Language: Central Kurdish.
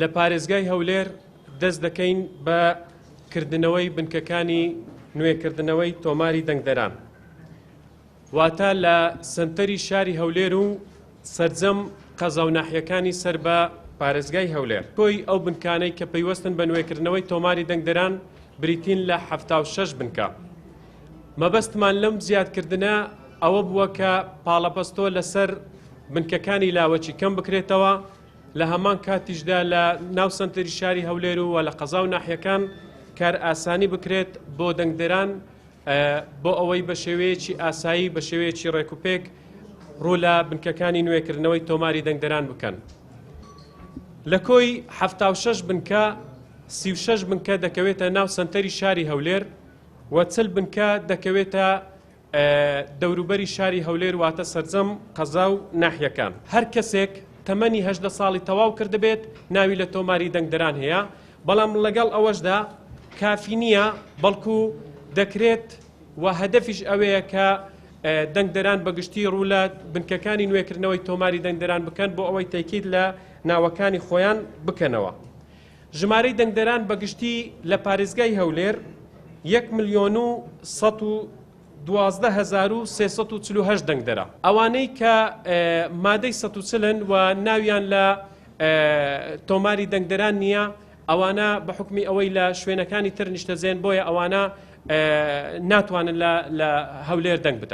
لە پارێزگای هەولێر دەست دەکەین بە کردنەوەی بنکەکانی نوێکردنەوەی تۆماری دەنگدەران واتە لە سنتەری شاری هەولێر و سەرجەم قەزا و ناحیەکانی سەر بە پارێزگای هەولێر کۆی ئەو بنکانەی کە پەیوەستن بە نوێکردنەوەی تۆماری دەنگدەران بریتین لە 76 بنکە. مەبەستمان لەم زیادکردنە ئەوە بووە کە پاڵەپەستۆ لەسەر بنکەکانی لاوەچی کەم بکرێتەوە لە هەمان کاتیشدا لە ناو سنتەری شاری هەولێر و لە قەزا و ناحیەکان کار ئاسانی بکرێت بۆ دەنگدەران بۆ ئەوەی بە شێوەیەکی ئاسایی بە شێوەیەکی ڕێکوپێک ڕوو لە بنکەکانی نوێکردنەوەی تۆماری دەنگدەران بکەن. لە کۆی 76 بنکە 36 بنکە دەکەوێتە ناو سنتەری شاری هەولێر و 40 بنکە دەکەوێتە دەوروبەری شاری هەولێر واتە سەرجەم قەزا و ناحیەکان. هەر کەسێک تەمەنی 18 ساڵی تەواو کردبێت ناوی لە تۆماری دەنگدەران هەیە، بەڵام لەگەڵ ئەوەشدا کافی نییە بەڵکو دەکرێت و هەدەفیش ئەوەیە کە دەنگدەران بەگشتی ڕوو لە بنکەکانی نوێکردنەوەی تۆماری دەنگدەران بکەن بۆ ئەوەی تاکید لە ناوەکانی خۆیان بکەنەوە. ژمارەی دەنگدەران بەگشتی لە پارێزگای هەولێر 1,112,348 دەنگدەرە. ئەوانەی کە مادەی 140 و ناویان لە تۆماری دەنگدەران نییە ئەوانە بە حکمی ئەوەی لە شوێنەکانی تر نیشتەجێن بۆیە ئەوانە ناتوانن لە هەولێر دەنگ بدەن.